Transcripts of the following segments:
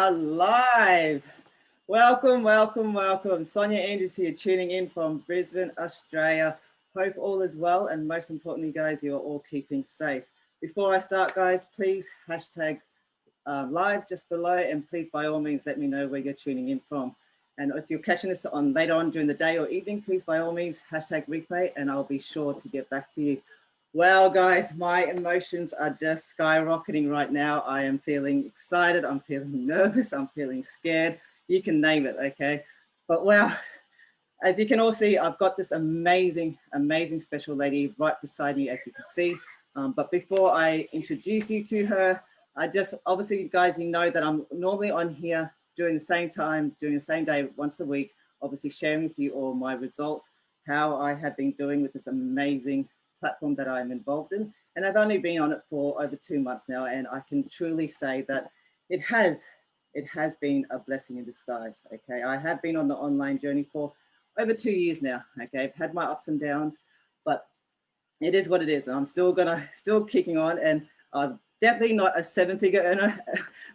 are live. Welcome, welcome, welcome. Sonia Andrews here, tuning in from Brisbane, Australia. Hope all is well, and most importantly, guys, you're all keeping safe. Before I start, guys, please hashtag live just below, and please, by all means, let me know where you're tuning in from. And if you're catching this on later on during the day or evening, please, by all means, hashtag replay, and I'll be sure to get back to you. Well, guys, my emotions are just skyrocketing right now. I am feeling excited. I'm feeling nervous. I'm feeling scared. You can name it, okay? But well, as you can all see, I've got this amazing, amazing special lady right beside me, as you can see. But before I introduce you to her, obviously, you guys, you know that I'm normally on here during the same time, during the same day, once a week, obviously sharing with you all my results, how I have been doing with this amazing platform that I'm involved in. And I've only been on it for over 2 months now, and I can truly say that it has been a blessing in disguise, okay? I have been on the online journey for over 2 years now, okay? I've had my ups and downs, but it is what it is. And I'm still kicking on, and I'm definitely not a 7-figure earner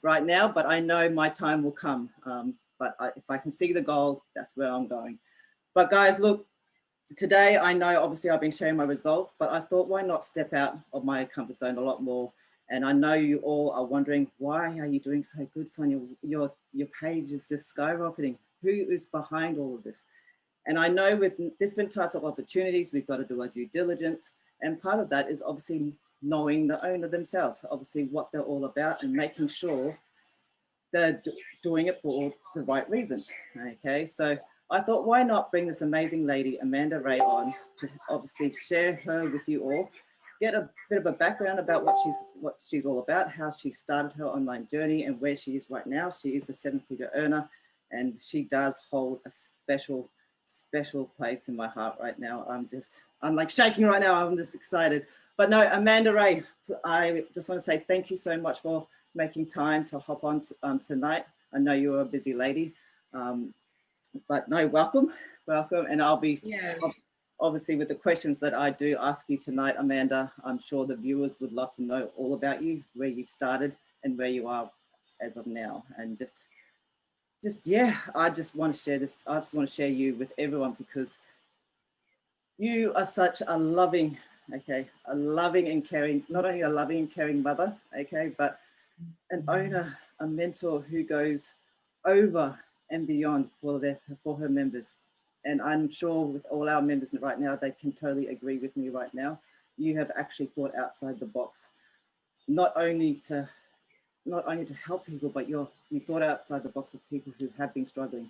right now, but I know my time will come. If I can see the goal, that's where I'm going. But guys, look, today, I know obviously I've been sharing my results, but I thought, why not step out of my comfort zone a lot more? And I know you all are wondering, why are you doing so good, Sonia? Your page is just skyrocketing. Who is behind all of this? And I know with different types of opportunities, we've got to do our due diligence. And part of that is obviously knowing the owner themselves, obviously what they're all about, and making sure they're doing it for all the right reasons, okay? So I thought, why not bring this amazing lady, Amanda Ray, on to obviously share her with you all, get a bit of a background about what she's all about, how she started her online journey, and where she is right now. She is a 7-figure earner, and she does hold a special place in my heart right now. I'm like shaking right now. I'm just excited. But no, Amanda Ray, I just want to say thank you so much for making time to hop on tonight. I know you're a busy lady. But no, welcome. And I'll be, obviously, with the questions that I do ask you tonight, Amanda, I'm sure the viewers would love to know all about you, where you've started and where you are as of now. And yeah, I just want to share this. I just want to share you with everyone, because you are such a loving, a loving and caring, not only a loving and caring mother, but an owner, a mentor who goes over and beyond for her members. And I'm sure with all our members right now, they can totally agree with me right now. You have actually thought outside the box, not only to help people, but you thought outside the box of people who have been struggling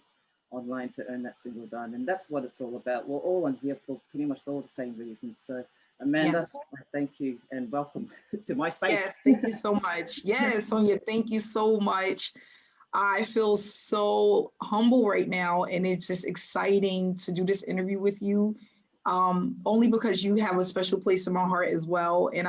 online to earn that single dime. And that's what it's all about. We're all on here for pretty much all the same reasons. So Amanda, thank you and welcome to my space. Yes, thank you so much. Yes, Sonia, thank you so much. I feel so humble right now, and it's just exciting to do this interview with you, only because you have a special place in my heart as well. And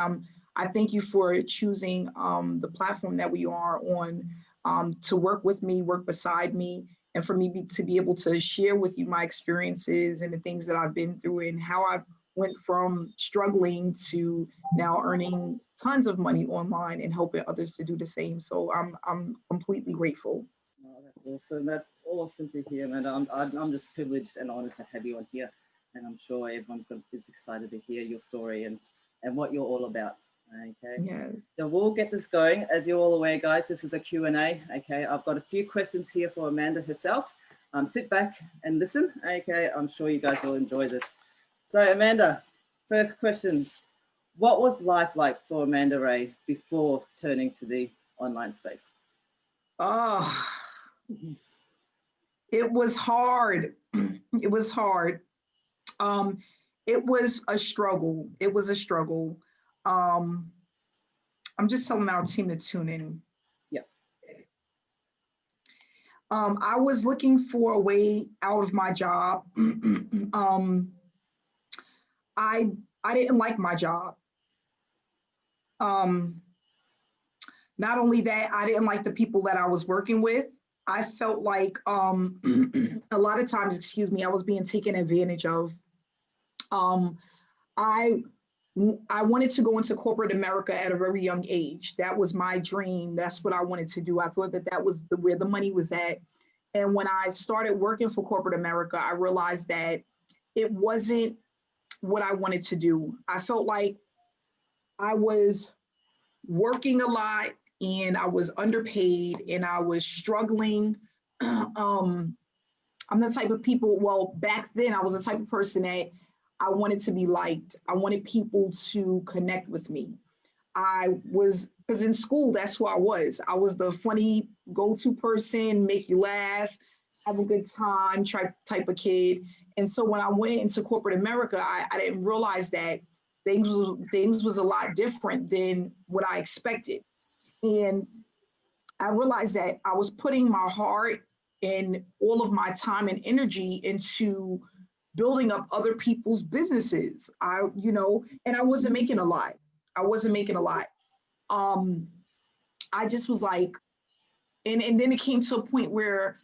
I thank you for choosing the platform that we are on to work with me, work beside me, and for me to be able to share with you my experiences and the things that I've been through, and how I went from struggling to now earning tons of money online and helping others to do the same. So I'm completely grateful. Oh, that's awesome. That's awesome to hear, man. I'm just privileged and honored to have you on here. And I'm sure everyone's is excited to hear your story and what you're all about. Okay. Yes. So we'll get this going. As you're all aware, guys, this is a Q&A. Okay. I've got a few questions here for Amanda herself. Sit back and listen. Okay. I'm sure you guys will enjoy this. So Amanda, first question. What was life like for Amanda Ray before turning to the online space? Oh, it was hard. It was hard. It was a struggle. It was a struggle. I'm just telling our team to tune in. Yep. I was looking for a way out of my job. I didn't like my job. Not only that, I didn't like the people that I was working with. I felt like a lot of times, I was being taken advantage of. I I wanted to go into corporate America at a very young age. That was my dream. That's what I wanted to do. I thought that that was where the money was at. And when I started working for corporate America, I realized that it wasn't what I wanted to do. I felt like I was working a lot and I was underpaid and I was struggling. I'm the type of people, well, back then I was the type of person that I wanted to be liked. I wanted people to connect with me. Because in school, that's who I was. I was the funny go-to person, make you laugh, have a good time, type of kid. And so when I went into corporate America, I didn't realize that things was a lot different than what I expected. And I realized that I was putting my heart and all of my time and energy into building up other people's businesses. And I wasn't making a lot. I just was like, and then it came to a point where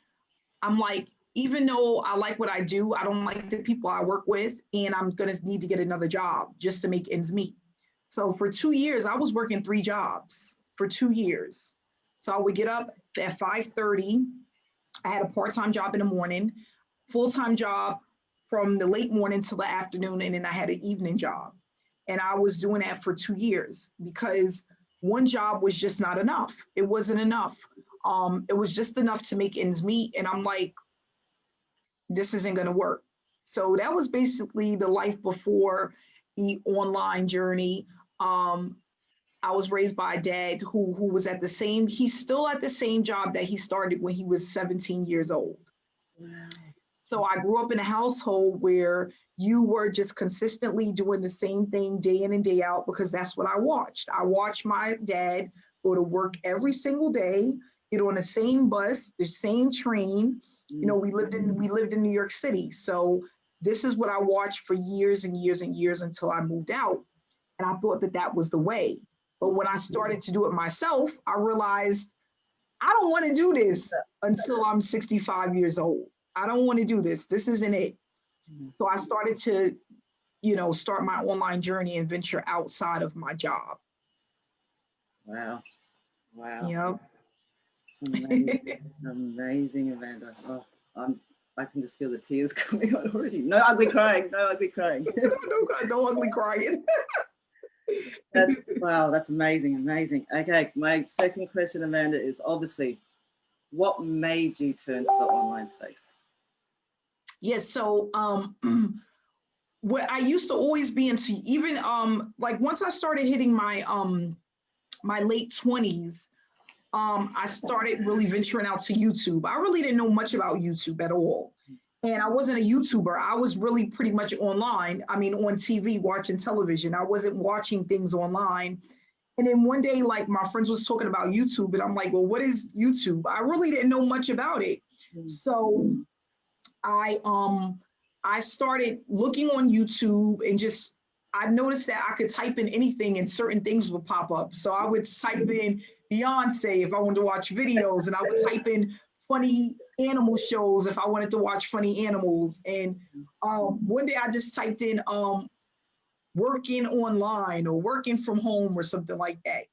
I'm like, even though I like what I do, I don't like the people I work with, and I'm gonna need to get another job just to make ends meet. So for 2 years, I was working 3 jobs for 2 years. So I would get up at 5:30. I had a part-time job in the morning, full-time job from the late morning till the afternoon, and then I had an evening job. And I was doing that for 2 years because one job was just not enough. It wasn't enough. It was just enough to make ends meet. And I'm like, this isn't going to work. So that was basically the life before the online journey. I was raised by a dad who was he's still at the same job that he started when he was 17 years old. Wow. So I grew up in a household where you were just consistently doing the same thing day in and day out, because that's what I watched. I watched my dad go to work every single day, get on the same bus, the same train. You know, we lived in New York City. So this is what I watched for years and years and years until I moved out. And I thought that that was the way. But when I started to do it myself, I realized I don't want to do this until I'm 65 years old. I don't want to do this. This isn't it. So I started to, start my online journey and venture outside of my job. Wow. Wow. Yep. Amazing. Amazing, Amanda. Oh, I can just feel the tears coming out already. No ugly crying. No ugly crying. No ugly crying. Wow, that's amazing, amazing. Okay, my second question, Amanda, is obviously, what made you turn to the online space? Yes, so what I used to always be into, even like once I started hitting my my late 20s, I started really venturing out to YouTube. I really didn't know much about YouTube at all. And I wasn't a YouTuber. I was really pretty much online. I mean, on TV, watching television. I wasn't watching things online. And then one day, like my friends was talking about YouTube, and I'm like, well, what is YouTube? I really didn't know much about it. So I started looking on YouTube, and I noticed that I could type in anything and certain things would pop up. So I would type in Beyonce if I wanted to watch videos, and I would type in funny animal shows if I wanted to watch funny animals. And one day I just typed in working online or working from home or something like that.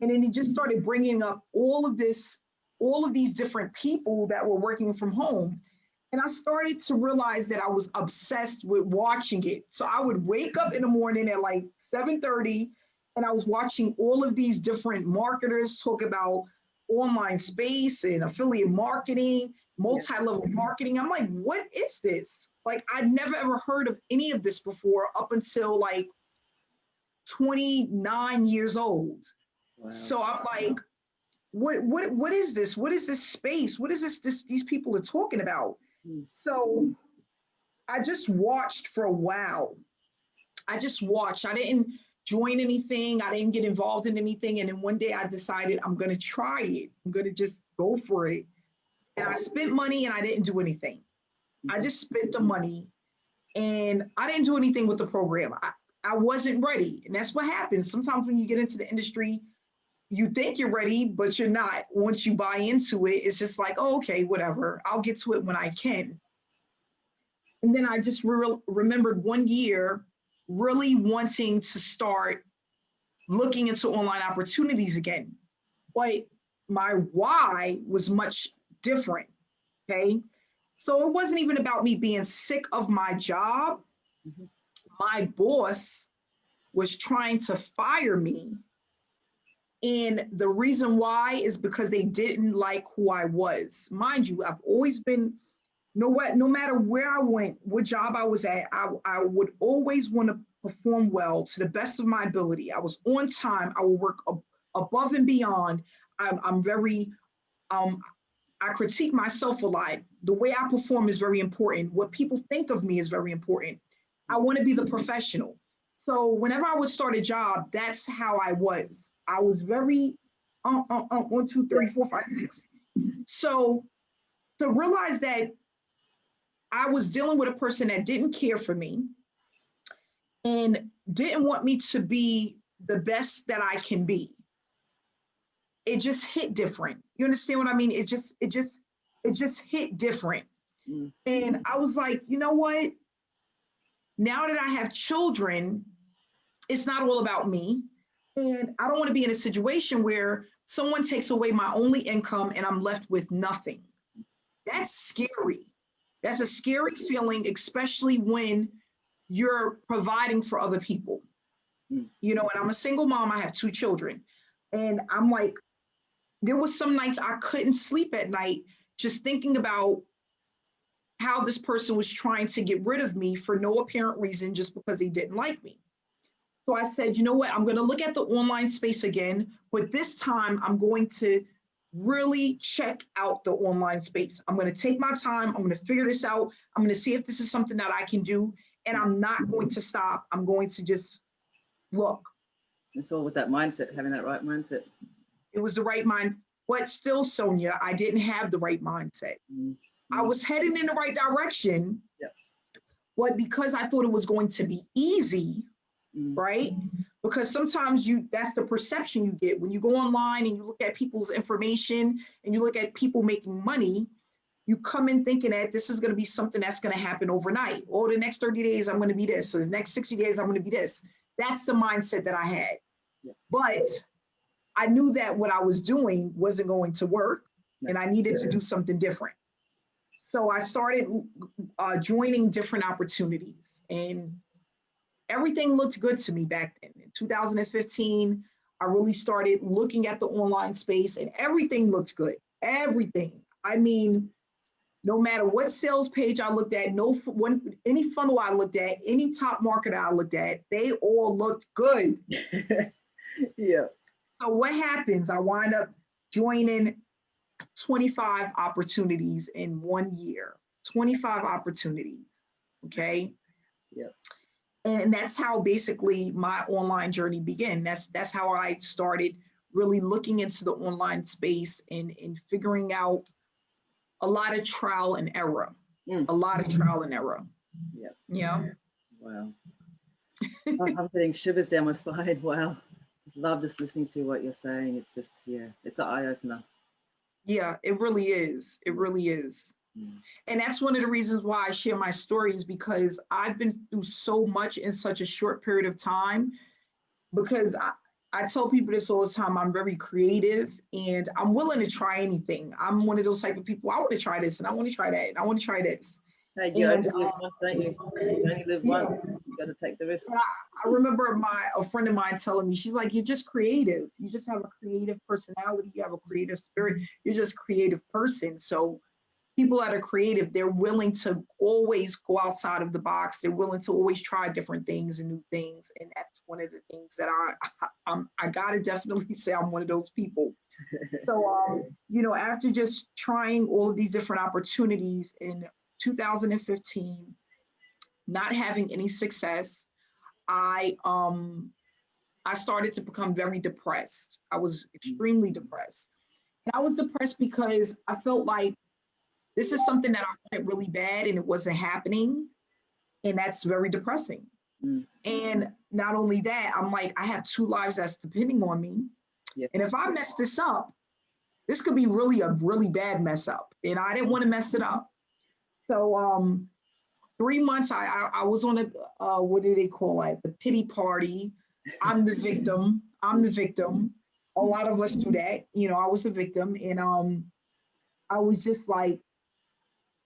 And then it just started bringing up all of these different people that were working from home. And I started to realize that I was obsessed with watching it. So I would wake up in the morning at like 7:30, and I was watching all of these different marketers talk about online space and affiliate marketing, multi-level marketing. I'm like, what is this? Like, I'd never ever heard of any of this before up until like 29 years old. Wow. So I'm like, what is this? What is this space? What is this these people are talking about? So I just watched for a while. I just watched. I didn't join anything. I didn't get involved in anything. And then one day I decided I'm going to try it. I'm going to just go for it. And I spent money and I didn't do anything. I just spent the money and I didn't do anything with the program. I wasn't ready. And that's what happens. Sometimes when you get into the industry, you think you're ready, but you're not. Once you buy into it, it's just like, oh, okay, whatever. I'll get to it when I can. And then I just remembered one year really wanting to start looking into online opportunities again. But my why was much different, okay? So it wasn't even about me being sick of my job. Mhm. My boss was trying to fire me. And the reason why is because they didn't like who I was. Mind you, I've always been, no matter where I went, what job I was at, I would always want to perform well to the best of my ability. I was on time. I would work above and beyond. I'm very, I critique myself a lot. The way I perform is very important. What people think of me is very important. I want to be the professional. So whenever I would start a job, that's how I was. I was very 1, 2, 3, 4, 5, 6. So to realize that I was dealing with a person that didn't care for me and didn't want me to be the best that I can be, it just hit different. You understand what I mean? It just hit different. Mm. And I was like, you know what? Now that I have children, it's not all about me. And I don't want to be in a situation where someone takes away my only income and I'm left with nothing. That's scary. That's a scary feeling, especially when you're providing for other people. Mm. You know, and I'm a single mom. I have 2 children. And I'm like, there was some nights I couldn't sleep at night just thinking about how this person was trying to get rid of me for no apparent reason, just because they didn't like me. So I said, you know what, I'm going to look at the online space again, but this time I'm going to really check out the online space. I'm going to take my time. I'm going to figure this out. I'm going to see if this is something that I can do. And I'm not going to stop. I'm going to just look. It's all with that mindset, having that right mindset. It was the right mind. But still, Sonia, I didn't have the right mindset. Mm. I was heading in the right direction. Yeah. But because I thought it was going to be easy, right? Because sometimes that's the perception you get when you go online and you look at people's information and you look at people making money. You come in thinking that this is going to be something that's going to happen overnight. Oh, the next 30 days, I'm going to be this. So the next 60 days, I'm going to be this. That's the mindset that I had. Yeah. But I knew that what I was doing wasn't going to work and I needed to do something different. So I started joining different opportunities, and everything looked good to me back then. In 2015, I really started looking at the online space and everything looked good. Everything. I mean, no matter what sales page I looked at, any funnel I looked at, any top marketer I looked at, they all looked good. Yeah. So what happens? I wind up joining 25 opportunities in 1 year. 25 opportunities. Okay. Yeah. And that's how basically my online journey began. That's how I started really looking into the online space and figuring out a lot of trial and error. A lot of trial and error. Yeah. Yeah. Wow. I'm getting shivers down my spine. Wow. I love just listening to what you're saying. It's just, yeah, it's an eye-opener. Yeah, it really is. It really is. And that's one of the reasons why I share my stories, because I've been through so much in such a short period of time. Because I tell people this all the time, I'm very creative and I'm willing to try anything. I'm one of those type of people, I want to try this and I want to try that and I want to try this. Hey, you only live once, don't you? You only live once. You got to take the risk. I remember a friend of mine telling me, she's like, you're just creative. You just have a creative personality. You have a creative spirit. You're just a creative person. So people that are creative, they're willing to always go outside of the box. They're willing to always try different things and new things. And that's one of the things that I gotta definitely say I'm one of those people. So, you know, after just trying all of these different opportunities in 2015, not having any success, I started to become very depressed. I was extremely depressed. And I was depressed because I felt like this is something that I wanted really bad and it wasn't happening. And that's very depressing. And not only that, I'm like, I have 2 lives that's depending on me. Yeah. And if I mess this up, this could be really a really bad mess up. And I didn't want to mess it up. So 3 months, I was on a, what do they call it? The pity party. I'm the victim. I'm the victim. A lot of us do that. You know, I was the victim. And I was just like,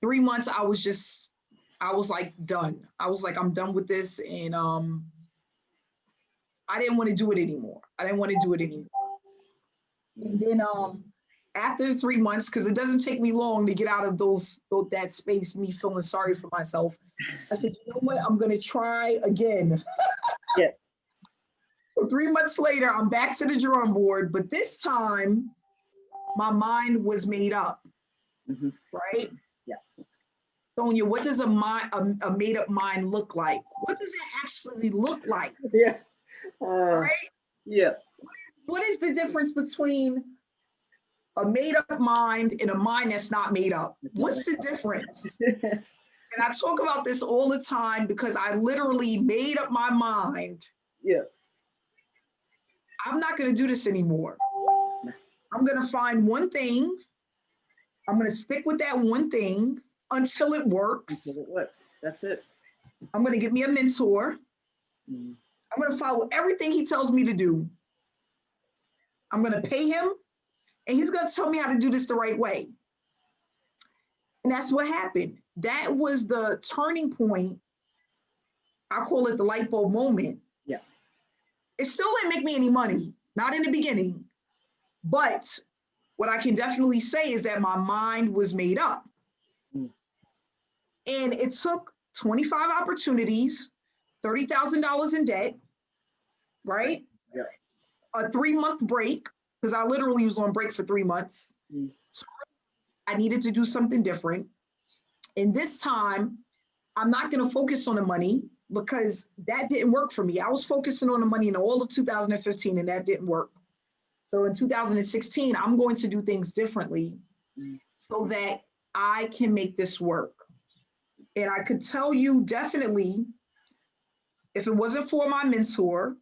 3 months, I was like done. I was like, I'm done with this. And I didn't want to do it anymore. And then after 3 months, because it doesn't take me long to get out of that space, me feeling sorry for myself, I said, you know what? I'm going to try again. Yeah. So 3 months later, I'm back to the drawing board, but this time my mind was made up, right? Yeah. Sonia, what does a made up mind look like? What does it actually look like? Yeah. Right? Yeah. What is the difference between a made up mind and a mind that's not made up? What's the difference? And I talk about this all the time because I literally made up my mind. Yeah. I'm not going to do this anymore. I'm going to find one thing. I'm going to stick with that one thing until it works. Until it works. That's it. I'm going to get me a mentor. Mm. I'm going to follow everything he tells me to do. I'm going to pay him, and he's going to tell me how to do this the right way. And that's what happened. That was the turning point. I call it the light bulb moment. Yeah. It still didn't make me any money, not in the beginning. But what I can definitely say is that my mind was made up. Mm. And it took 25 opportunities, $30,000 in debt, right? Yeah. A 3-month break, because I literally was on break for 3 months. Mm. So I needed to do something different. And this time, I'm not going to focus on the money because that didn't work for me. I was focusing on the money in all of 2015, and that didn't work. So in 2016, I'm going to do things differently so that I can make this work. And I could tell you definitely, if it wasn't for my mentor,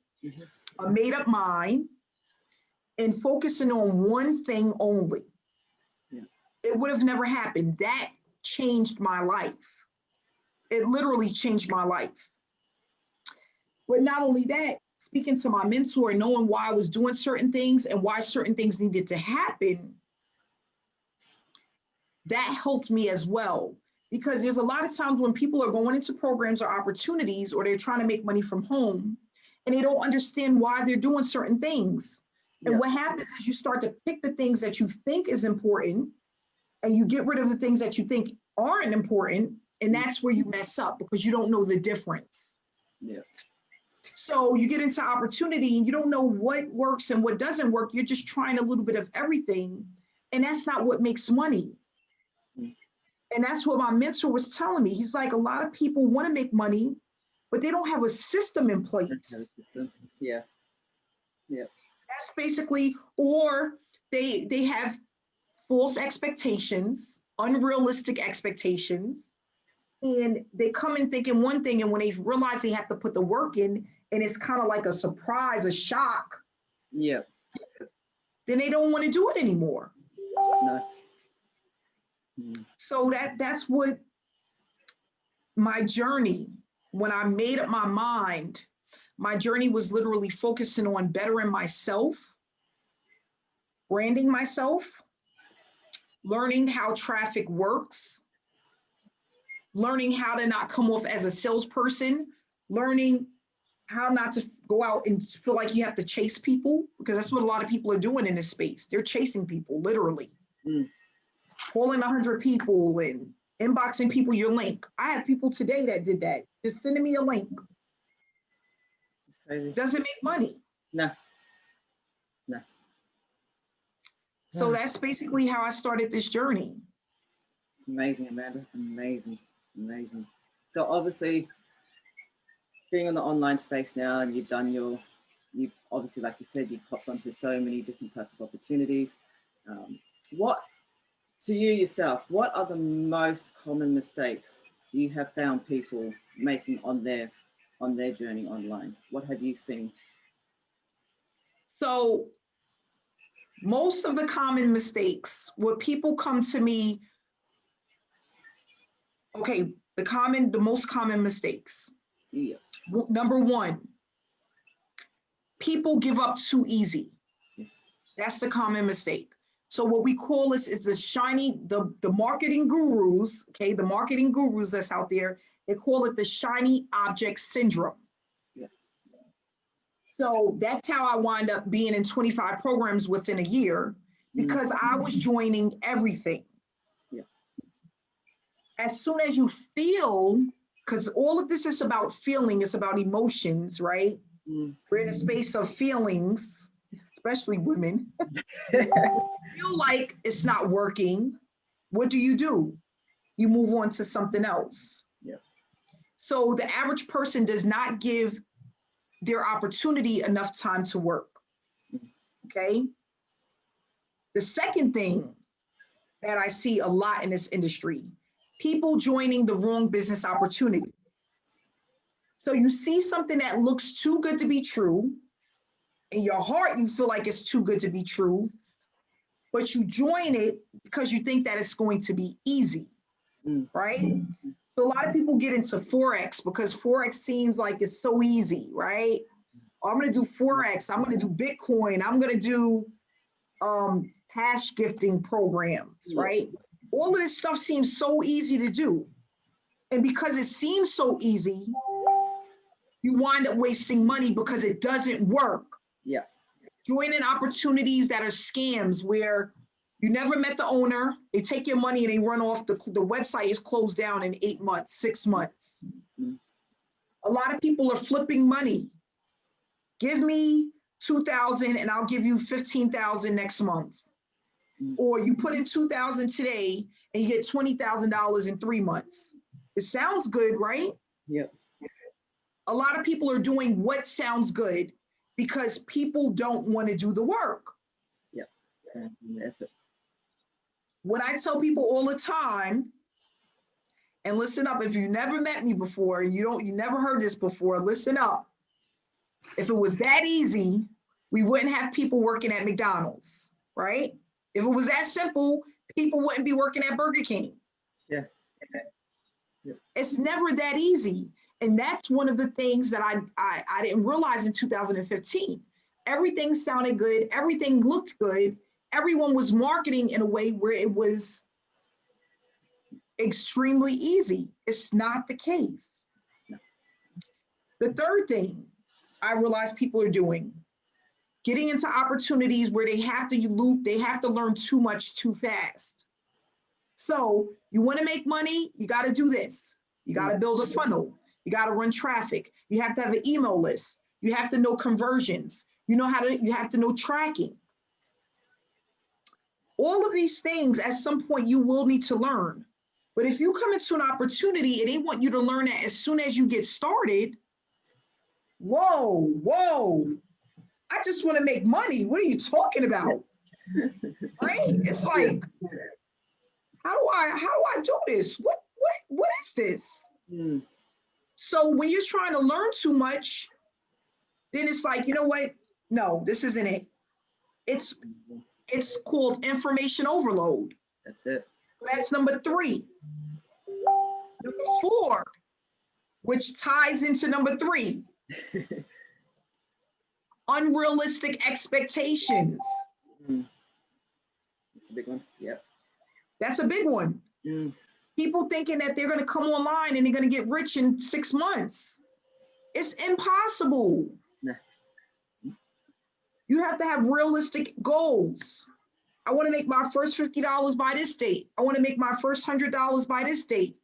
a made up mind, and focusing on one thing only, it would have never happened. That changed my life. It literally changed my life. But not only that, speaking to my mentor and knowing why I was doing certain things and why certain things needed to happen, that helped me as well. Because there's a lot of times when people are going into programs or opportunities, or they're trying to make money from home, and they don't understand why they're doing certain things. And what happens is you start to pick the things that you think is important, and you get rid of the things that you think aren't important. And that's where you mess up, because you don't know the difference. Yeah. So you get into opportunity and you don't know what works and what doesn't work. You're just trying a little bit of everything. And that's not what makes money. And that's what my mentor was telling me. He's like, a lot of people want to make money, but they don't have a system in place. Yeah. Yeah. That's basically, or they have false expectations, unrealistic expectations, and they come in thinking one thing, and when they realize they have to put the work in, and it's kind of like a surprise, a shock, Yeah. then they don't want to do it anymore. No. So that's what my journey, when I made up my mind, my journey was literally focusing on bettering myself, branding myself, learning how traffic works, learning how to not come off as a salesperson, learning how not to go out and feel like you have to chase people, because that's what a lot of people are doing in this space. They're chasing people, literally. Calling 100 people and inboxing people your link. I have people today that did that. Just sending me a link. It's crazy. Doesn't make money. No. No. So that's basically how I started this journey. Amazing, Amanda. Amazing. Amazing. So obviously, being in the online space now, and you've obviously, like you said, you've popped onto so many different types of opportunities. What, to you yourself, what are the most common mistakes you have found people making on their journey online? What have you seen? So most of the common mistakes, where people come to me, okay, the most common mistakes. Yeah. Number one, people give up too easy. Yes. That's the common mistake. So what we call this is the marketing gurus, okay, the marketing gurus that's out there, they call it the shiny object syndrome. Yeah. So that's how I wind up being in 25 programs within a year, because I was joining everything. Yeah. As soon as you feel, because all of this is about feeling, it's about emotions, right? We're in a space of feelings, especially women. Feel like it's not working. What do? You move on to something else. Yeah. So the average person does not give their opportunity enough time to work. Okay. The second thing that I see a lot in this industry, people joining the wrong business opportunities. So you see something that looks too good to be true. In your heart, you feel like it's too good to be true, but you join it because you think that it's going to be easy, right? So a lot of people get into Forex because Forex seems like it's so easy, right? Oh, I'm going to do Forex. I'm going to do Bitcoin. I'm going to do cash gifting programs, right? All of this stuff seems so easy to do. And because it seems so easy, you wind up wasting money because it doesn't work. Yeah. Joining opportunities that are scams where you never met the owner, they take your money and they run off, the website is closed down in 8 months, 6 months. A lot of people are flipping money. Give me 2,000 and I'll give you 15,000 next month. Or you put in 2,000 today and you get $20,000 in 3 months. It sounds good, right? Yep. A lot of people are doing what sounds good because people don't want to do the work. Yep. Effort. What I tell people all the time, and listen up, if you never met me before, you never heard this before, listen up. If it was that easy, we wouldn't have people working at McDonald's, right? If it was that simple, people wouldn't be working at Burger King. Yeah. It's never that easy. And that's one of the things that I didn't realize in 2015. Everything sounded good. Everything looked good. Everyone was marketing in a way where it was extremely easy. It's not the case. No. The third thing I realized people are doing, getting into opportunities where they have to learn too much too fast. So you want to make money, you got to do this. You got to build a funnel. You got to run traffic. You have to have an email list. You have to know conversions. You have to know tracking. All of these things, at some point, you will need to learn. But if you come into an opportunity and they want you to learn it as soon as you get started, whoa, I just want to make money. What are you talking about? Right? It's like, how do I do this? What is this? So when you're trying to learn too much, then it's like, you know what? No, this isn't it. It's called information overload. That's it. That's number 3. Number 4, which ties into number 3, unrealistic expectations. That's a big one. Yep. That's a big one. People thinking that they're going to come online and they're going to get rich in 6 months. It's impossible. Nah. You have to have realistic goals. I want to make my first $50 by this date. I want to make my first $100 by this date.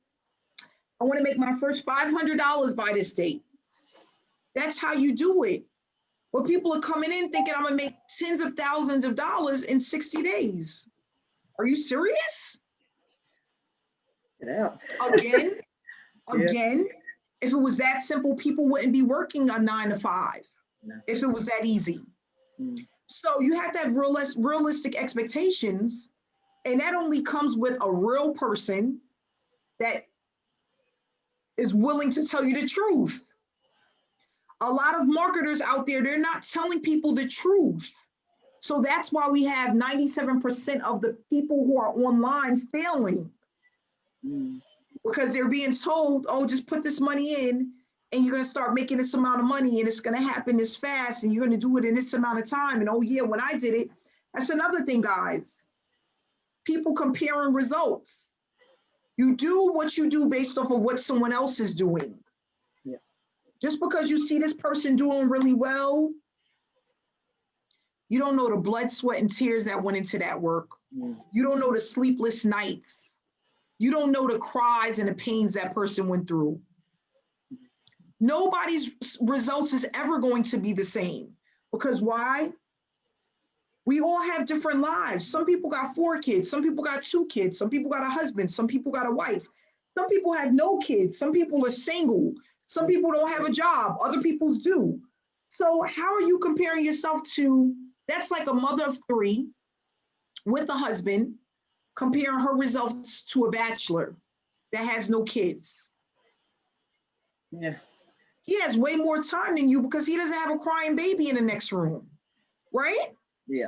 I want to make my first $500 by this date. That's how you do it. But people are coming in thinking I'm going to make tens of thousands of dollars in 60 days. Are you serious? Get out. Again, if it was that simple, people wouldn't be working a 9 to 5. No. If it was that easy. So you have to have realistic expectations, and that only comes with a real person that is willing to tell you the truth. A lot of marketers out there, they're not telling people the truth. So that's why we have 97% of the people who are online failing. because they're being told, oh, just put this money in and you're going to start making this amount of money and it's going to happen this fast and you're going to do it in this amount of time. And oh yeah, when I did it, that's another thing, guys. People comparing results. You do what you do based off of what someone else is doing. Yeah. Just because you see this person doing really well, you don't know the blood, sweat, and tears that went into that work. You don't know the sleepless nights. You don't know the cries and the pains that person went through. Nobody's results is ever going to be the same. Because why? We all have different lives. Some people got 4 kids. Some people got 2 kids. Some people got a husband. Some people got a wife. Some people have no kids. Some people are single. Some people don't have a job. Other people's do. So how are you comparing yourself to, that's like a mother of 3 with a husband, comparing her results to a bachelor that has no kids. Yeah. He has way more time than you because he doesn't have a crying baby in the next room, right? Yeah.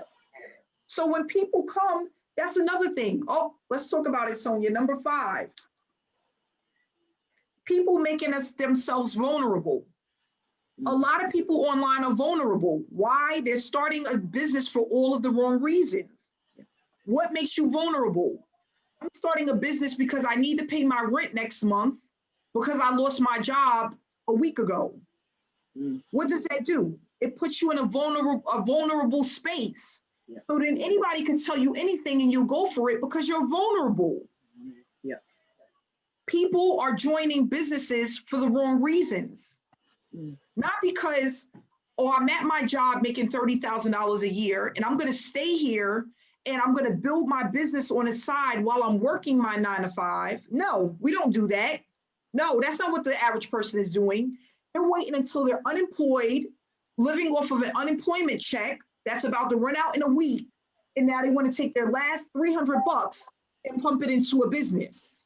So when people come, that's another thing. Oh, let's talk about it, Sonia. Number 5. People making themselves vulnerable. A lot of people online are vulnerable. Why? They're starting a business for all of the wrong reasons. What makes you vulnerable? I'm starting a business because I need to pay my rent next month because I lost my job a week ago. What does that do? It puts you in a vulnerable space. Yeah. So then anybody can tell you anything and you'll go for it because you're vulnerable. Yeah. People are joining businesses for the wrong reasons. Not because, oh, I'm at my job making $30,000 a year and I'm going to stay here and I'm going to build my business on the side while I'm working my 9 to 5. No, we don't do that. No, that's not what the average person is doing. They're waiting until they're unemployed, living off of an unemployment check that's about to run out in a week. And now they want to take their last $300 and pump it into a business.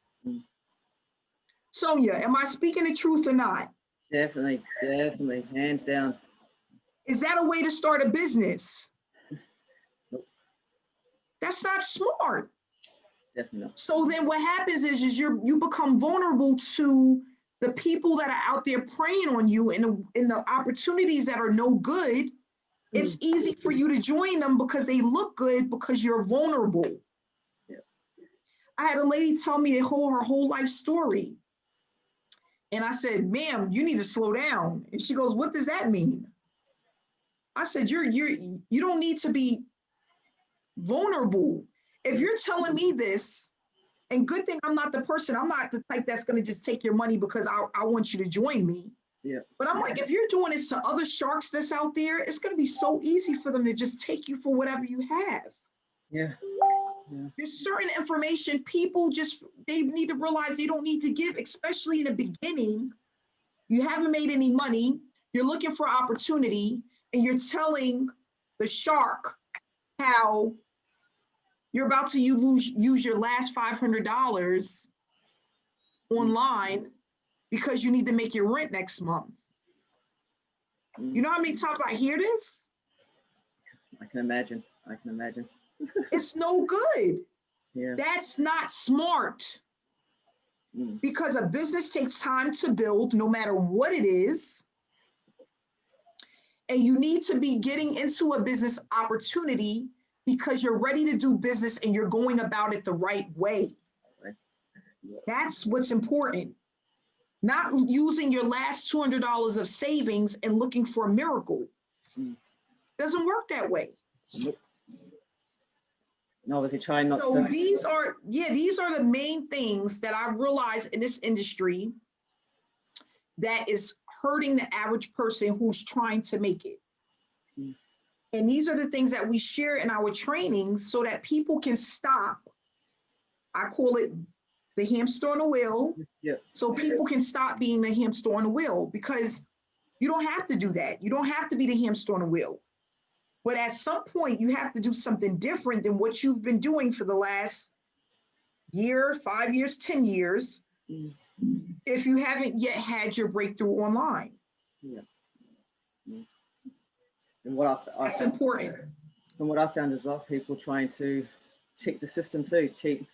Sonia, am I speaking the truth or not? Definitely, definitely, hands down. Is that a way to start a business? Nope. That's not smart. Definitely not. So then what happens is you become vulnerable to the people that are out there preying on you and the opportunities that are no good. It's easy for you to join them because they look good because you're vulnerable. Yeah. I had a lady tell me her whole life story. And I said, ma'am, you need to slow down. And she goes, what does that mean? I said, you don't need to be vulnerable. If you're telling me this, and good thing I'm not the type that's going to just take your money because I want you to join me. Yeah. But I'm like, if you're doing this to other sharks that's out there, it's going to be so easy for them to just take you for whatever you have. Yeah. Yeah. There's certain information people they need to realize they don't need to give, especially in the beginning. You haven't made any money. You're looking for opportunity and you're telling the shark how you're about to use your last $500 online because you need to make your rent next month. You know how many times I hear this? I can imagine. It's no good. Yeah. That's not smart. Because a business takes time to build, no matter what it is. And you need to be getting into a business opportunity because you're ready to do business and you're going about it the right way. Right. Yeah. That's what's important. Not using your last $200 of savings and looking for a miracle. Doesn't work that way. Nope. And obviously trying not So to. these are the main things that I realize in this industry that is hurting the average person who's trying to make it. And these are the things that we share in our trainings so that people can stop. I call it the hamster on the wheel. Yeah. So people can stop being the hamster on the wheel because you don't have to do that. You don't have to be the hamster on the wheel. But at some point, you have to do something different than what you've been doing for the last year, 5 years, 10 years, if you haven't yet had your breakthrough online. Yeah. And what That's important. And what I found as well, people trying to check the system too, cheat.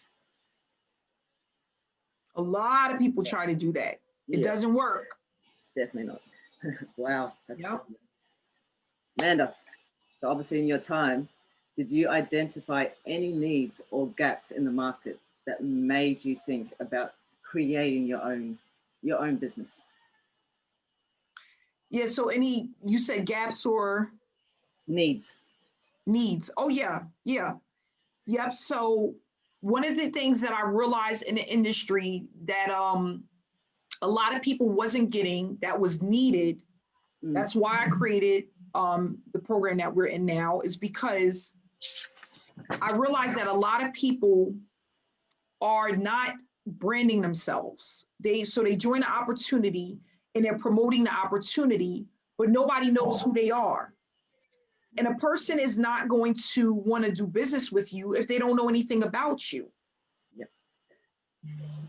A lot of people try to do that. It doesn't work. Definitely not. Wow. Yep. Amanda, so obviously in your time, did you identify any needs or gaps in the market that made you think about creating your own business? Yeah, so you said gaps or? Needs. Oh yeah. Yep, so one of the things that I realized in the industry that a lot of people wasn't getting that was needed, that's why I created the program that we're in now, is because I realized that a lot of people are not branding themselves. So they join the opportunity and they're promoting the opportunity, but nobody knows who they are. And a person is not going to want to do business with you if they don't know anything about you. Yep.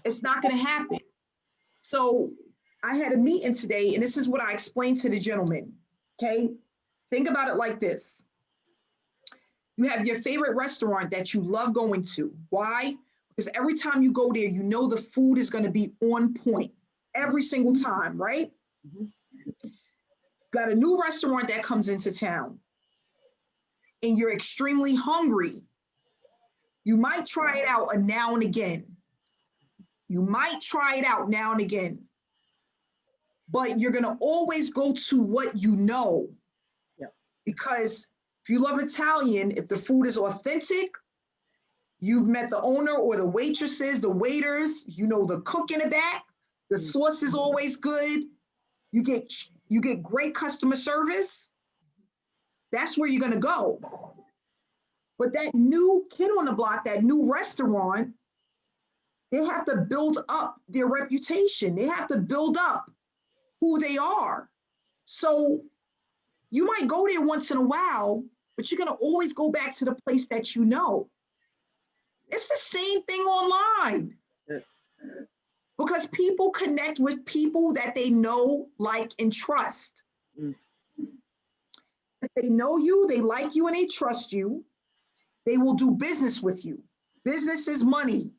It's not going to happen. So I had a meeting today, and this is what I explained to the gentleman. Okay. Think about it like this. You have your favorite restaurant that you love going to. Why? Because every time you go there, you know the food is going to be on point every single time, right? Mm-hmm. Got a new restaurant that comes into town and you're extremely hungry. You might try it out now and again. But you're going to always go to what you know. Yeah. Because if you love Italian, if the food is authentic, you've met the owner or the waitresses, the waiters, you know the cook in the back, the sauce is always good. You get great customer service. That's where you're going to go. But that new kid on the block, that new restaurant, they have to build up their reputation. They have to build up who they are. So you might go there once in a while, but you're going to always go back to the place that you know. It's the same thing online. Because people connect with people that they know, like, and trust. If they know you, they like you, and they trust you, they will do business with you. Business is money.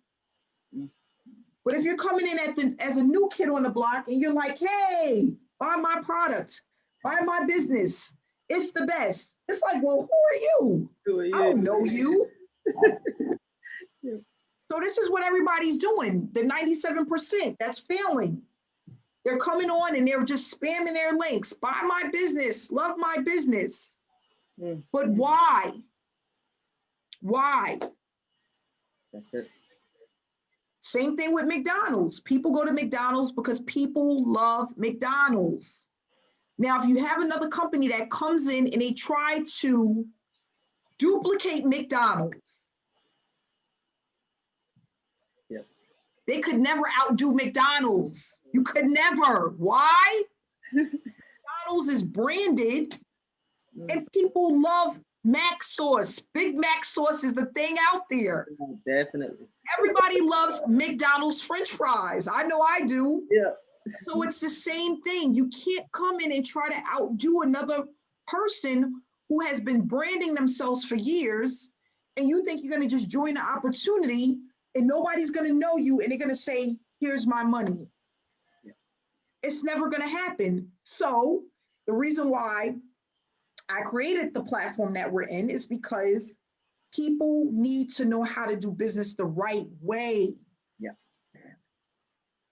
But if you're coming in as a new kid on the block and you're like, hey, buy my product, buy my business, it's the best. It's like, well, who are you? I don't know you. So this is what everybody's doing. The 97% that's failing. They're coming on and they're just spamming their links. Buy my business, love my business. But why? Why? That's it. Same thing with McDonald's. People go to McDonald's because people love McDonald's. Now, if you have another company that comes in and they try to duplicate McDonald's, they could never outdo McDonald's. You could never. Why? McDonald's is branded and people love Mac sauce. Big Mac sauce is the thing out there. Definitely. Everybody loves McDonald's French fries. I know I do. Yeah. So it's the same thing. You can't come in and try to outdo another person who has been branding themselves for years, and you think you're going to just join the opportunity and nobody's going to know you and they're going to say, here's my money. Yeah. It's never going to happen. So the reason why I created the platform that we're in is because people need to know how to do business the right way. Yeah.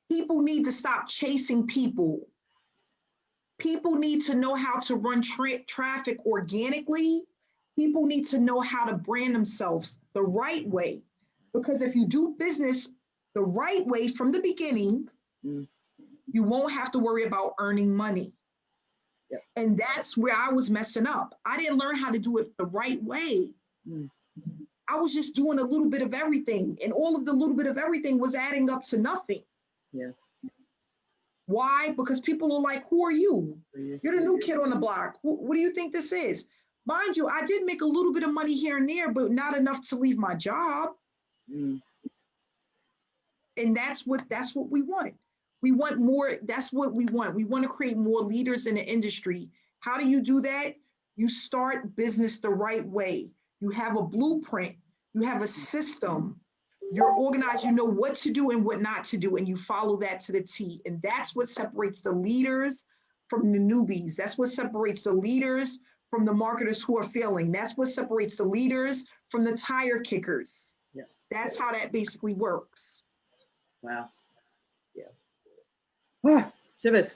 People need to stop chasing people. People need to know how to run traffic organically. People need to know how to brand themselves the right way. Because if you do business the right way from the beginning, you won't have to worry about earning money. Yep. And that's where I was messing up. I didn't learn how to do it the right way. I was just doing a little bit of everything, and all of the little bit of everything was adding up to nothing. Yeah. Why? Because people are like, who are you? You're the new kid on the block. What do you think this is? Mind you, I did make a little bit of money here and there, but not enough to leave my job. And that's what we want. We want more. That's what we want. We want to create more leaders in the industry. How do you do that? You start business the right way. You have a blueprint. You have a system. You're organized, you know what to do and what not to do, and you follow that to the T. And that's what separates the leaders from the newbies. That's what separates the leaders from the marketers who are failing. That's what separates the leaders from the tire kickers. Yeah. That's how that basically works. Wow. Yeah. Shivers.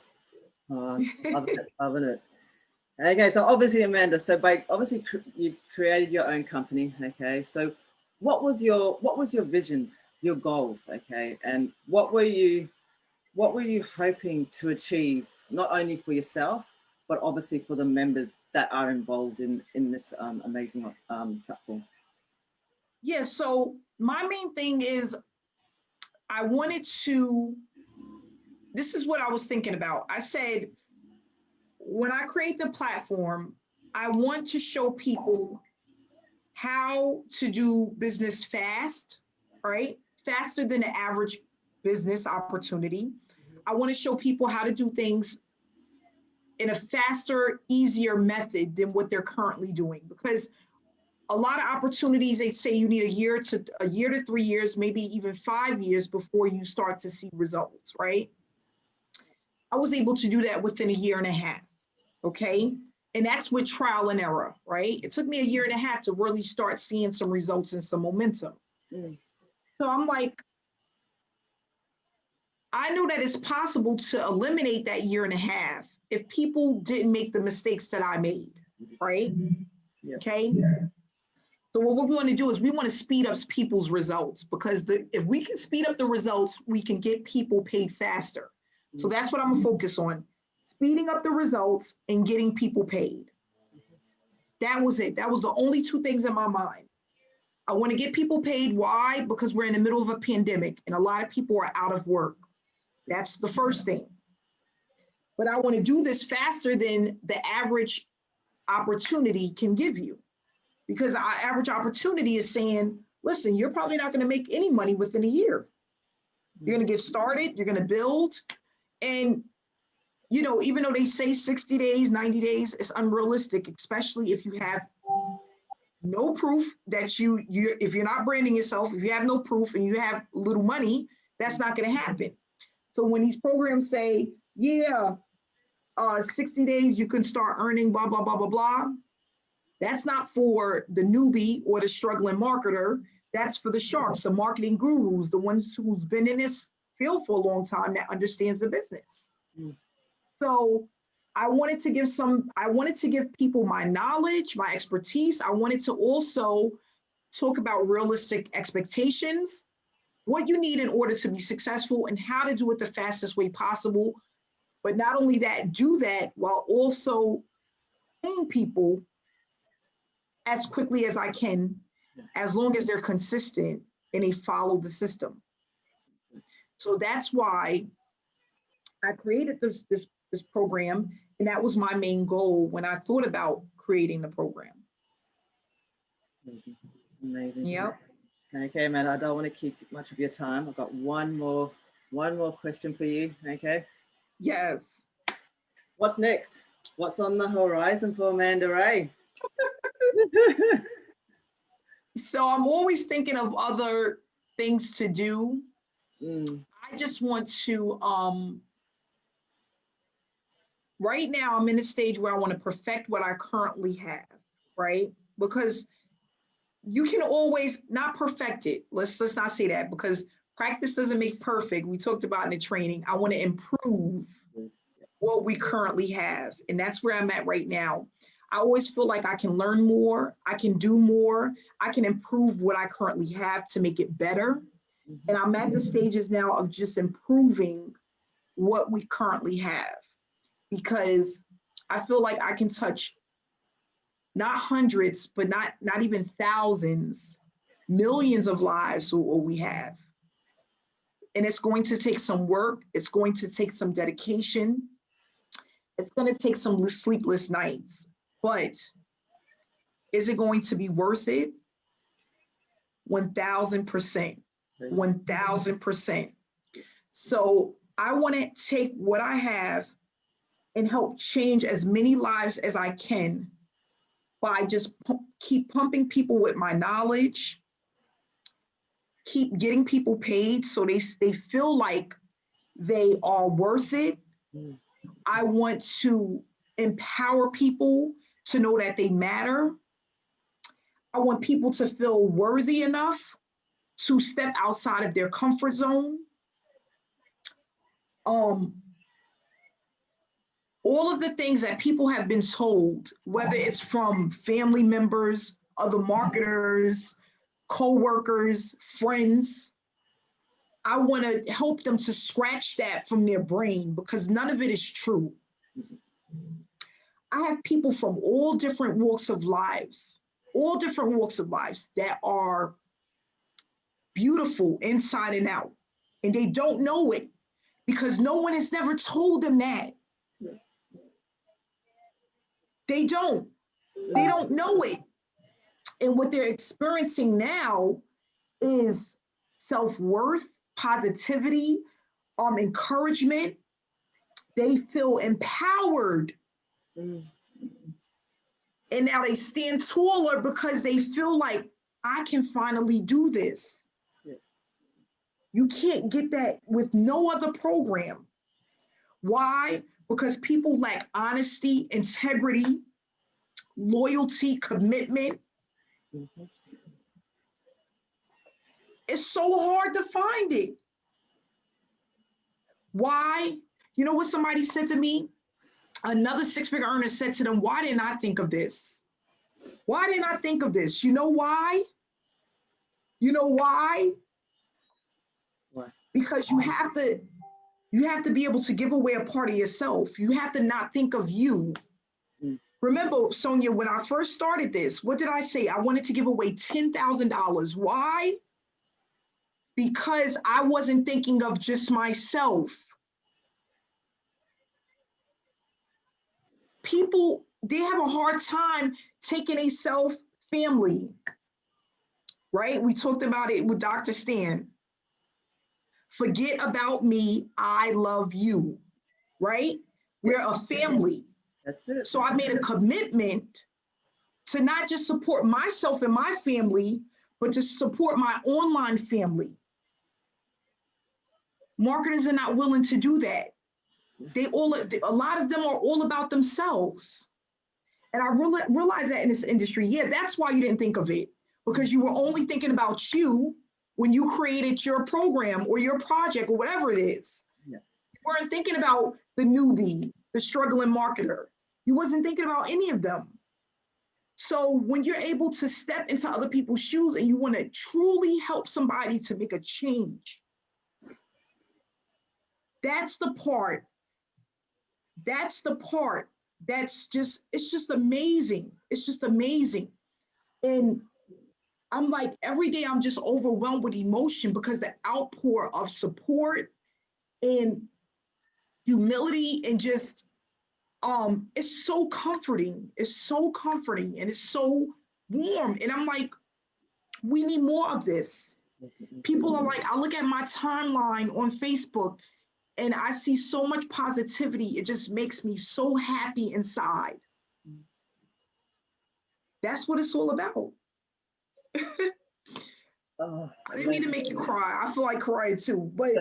Oh, loving it. Okay, so obviously, Amanda, so obviously you've created your own company. Okay, so what was your visions, your goals? Okay, and what were you hoping to achieve, not only for yourself, but obviously for the members that are involved in this amazing platform? Yeah, so my main thing is I wanted to, this is what I was thinking about. I said, when I create the platform, I want to show people how to do business fast, right? Faster than the average business opportunity. I want to show people how to do things in a faster, easier method than what they're currently doing. Because a lot of opportunities, they say you need a year to 3 years, maybe even 5 years before you start to see results, right? I was able to do that within a year and a half, okay? And that's with trial and error, right? It took me a year and a half to really start seeing some results and some momentum. So I'm like, I know that it's possible to eliminate that year and a half if people didn't make the mistakes that I made, right? Yeah. Okay. So what we want to do is we want to speed up people's results, because if we can speed up the results, we can get people paid faster. So that's what I'm gonna focus on, speeding up the results and getting people paid. That was it. That was the only two things in my mind. I want to get people paid. Why? Because we're in the middle of a pandemic and a lot of people are out of work. That's the first thing. But I want to do this faster than the average opportunity can give you, because our average opportunity is saying, listen, you're probably not going to make any money within a year. You're going to get started, you're going to build. And, you know, even though they say 60 days, 90 days, it's unrealistic, especially if you have no proof that if you're not branding yourself, if you have no proof and you have little money, that's not going to happen. So when these programs say, yeah, 60 days, you can start earning blah, blah, blah, blah, blah. That's not for the newbie or the struggling marketer. That's for the sharks, the marketing gurus, the ones who's been in this field for a long time that understands the business. So I wanted to give people my knowledge, my expertise. I wanted to also talk about realistic expectations, what you need in order to be successful and how to do it the fastest way possible. But not only that, do that while also paying people as quickly as I can, as long as they're consistent and they follow the system. So that's why I created this program, and that was my main goal when I thought about creating the program. Amazing. Amazing. Yep. Okay, man, I don't want to keep much of your time. I've got one more question for you. Okay. Yes. What's next? What's on the horizon for Amanda Ray? So I'm always thinking of other things to do. I just want to, right now I'm in a stage where I want to perfect what I currently have, right? Because you can always not perfect it. Let's not say that, because practice doesn't make perfect. We talked about in the training. I want to improve what we currently have. And that's where I'm at right now. I always feel like I can learn more, I can do more, I can improve what I currently have to make it better. And I'm at the stages now of just improving what we currently have, because I feel like I can touch not hundreds, but not even thousands, millions of lives with what we have. And it's going to take some work. It's going to take some dedication. It's going to take some sleepless nights. But is it going to be worth it? 1000%. 1000%. So I want to take what I have and help change as many lives as I can by just keep pumping people with my knowledge, keep getting people paid so they feel like they are worth it. I want to empower people to know that they matter. I want people to feel worthy enough to step outside of their comfort zone. All of the things that people have been told, whether it's from family members, other marketers, co-workers, friends, I want to help them to scratch that from their brain because none of it is true. I have people from all different walks of lives that are beautiful inside and out, and they don't know it because no one has never told them that. They don't know it. And what they're experiencing now is self-worth, positivity, encouragement. They feel empowered. And now they stand taller because they feel like, I can finally do this. You can't get that with no other program. Why? Because people lack honesty, integrity, loyalty, commitment. It's so hard to find it. Why? You know what somebody said to me? Another six-figure earner said to them, why didn't I think of this? Why didn't I think of this? You know why? You know why? Why? Because you have to be able to give away a part of yourself. You have to not think of you. Remember, Sonia, when I first started this, what did I say? I wanted to give away $10,000. Why? Because I wasn't thinking of just myself. People, they have a hard time taking a self-family, right? We talked about it with Dr. Stan. Forget about me, I love you, right? We're a family. That's it. So I made a commitment to not just support myself and my family, but to support my online family. Marketers are not willing to do that. A lot of them are all about themselves. And I realized that in this industry, yeah, that's why you didn't think of it, because you were only thinking about you when you created your program or your project or whatever it is. Yeah. You weren't thinking about the newbie, the struggling marketer. You wasn't thinking about any of them. So when you're able to step into other people's shoes and you want to truly help somebody to make a change, that's the part that's just, it's just amazing. It's just amazing. And I'm like, every day I'm just overwhelmed with emotion because the outpour of support and humility and just, it's so comforting. It's so comforting and it's so warm. And I'm like, we need more of this. People are like, I look at my timeline on Facebook and I see so much positivity. It just makes me so happy inside. That's what it's all about. Oh, I didn't mean to make you cry. I feel like crying too, but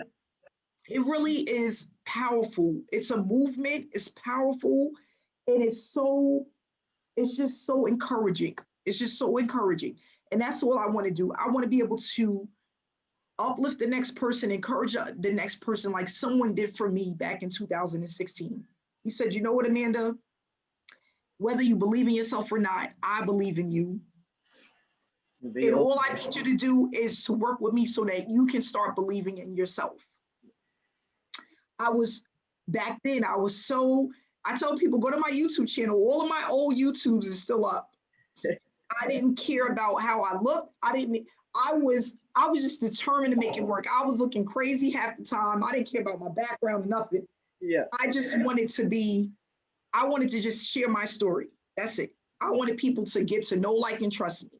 it really is powerful. It's a movement, it's powerful, and it's just so encouraging. It's just so encouraging. And that's all I want to do. I want to be able to uplift the next person, encourage the next person like someone did for me back in 2016. He said, you know what, Amanda? Whether you believe in yourself or not, I believe in you. And all I need you to do is to work with me so that you can start believing in yourself. Back then, I tell people, go to my YouTube channel. All of my old YouTubes is still up. I didn't care about how I looked. I was just determined to make it work. I was looking crazy half the time. I didn't care about my background, nothing. Yeah. I wanted to just share my story. That's it. I wanted people to get to know, like, and trust me.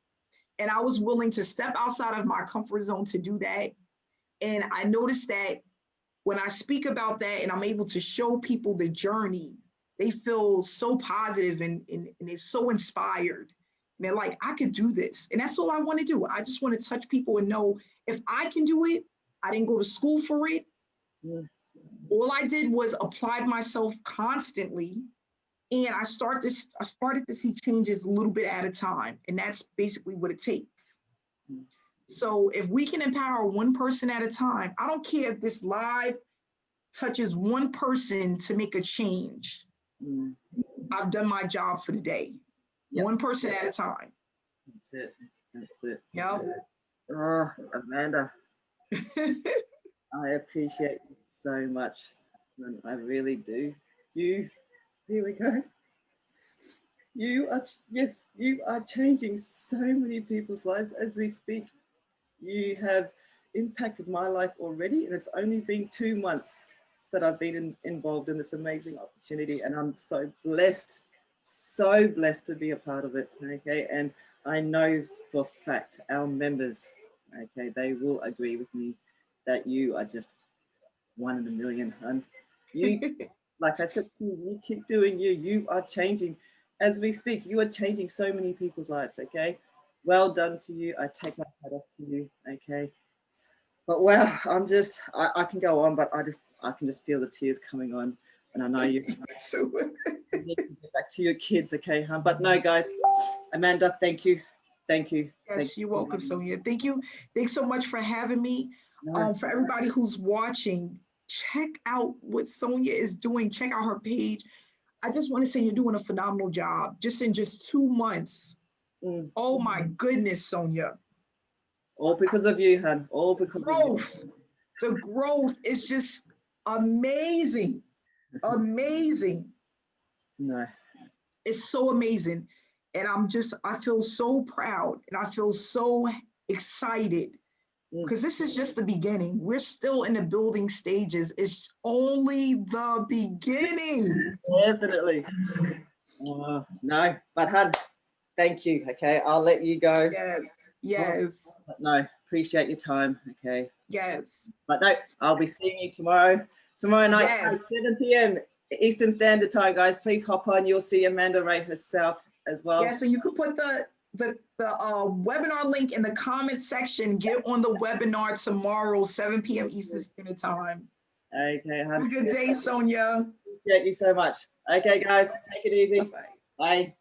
And I was willing to step outside of my comfort zone to do that. And I noticed that when I speak about that and I'm able to show people the journey, they feel so positive and they're so inspired. they're like, I could do this. And that's all I want to do. I just want to touch people and know if I can do it, I didn't go to school for it. Yeah. All I did was applied myself constantly. And I started to see changes a little bit at a time. And that's basically what it takes. So if we can empower one person at a time, I don't care if this live touches one person to make a change. I've done my job for the day. Yep. One person at a time. That's it. That's it. Yeah. Oh, Amanda, I appreciate you so much. And I really do. Here we go. You are changing so many people's lives as we speak. You have impacted my life already, and it's only been 2 months that I've been involved in this amazing opportunity, and I'm so blessed to be a part of it. Okay, and I know for a fact our members, okay, they will agree with me that you are just one in a million. And you, like I said to you, you keep doing you. You are changing as we speak. You are changing so many people's lives. Okay, well done to you. I take my hat off to you. Okay, but wow, I can go on, but I can just feel the tears coming on, and I know you need to get back to your kids, okay, huh? But no, guys, Amanda, thank you. Yes, you're welcome, Sonia. Thank you. Thanks so much for having me. For everybody who's watching, check out what Sonia is doing. Check out her page. I just want to say you're doing a phenomenal job. Just in 2 months. Oh my goodness, Sonia. All because of you, hon. All because growth. of you. The growth is just amazing. Amazing. No. It's so amazing. And I feel so proud and I feel so excited because this is just the beginning. We're still in the building stages. It's only the beginning. Definitely. No, but hon, thank you. Okay, I'll let you go. Yes. But no, appreciate your time. Okay. Yes. But no, I'll be seeing you tomorrow night at 7 p.m. Eastern Standard Time, guys. Please hop on. You'll see Amanda Ray herself as well. Yeah, so you can put the webinar link in the comment section. Get on the webinar tomorrow, 7 p.m. Eastern Standard Time. Okay, have a good day, Sonia. Appreciate you so much. Okay, guys, take it easy. Bye-bye. Bye.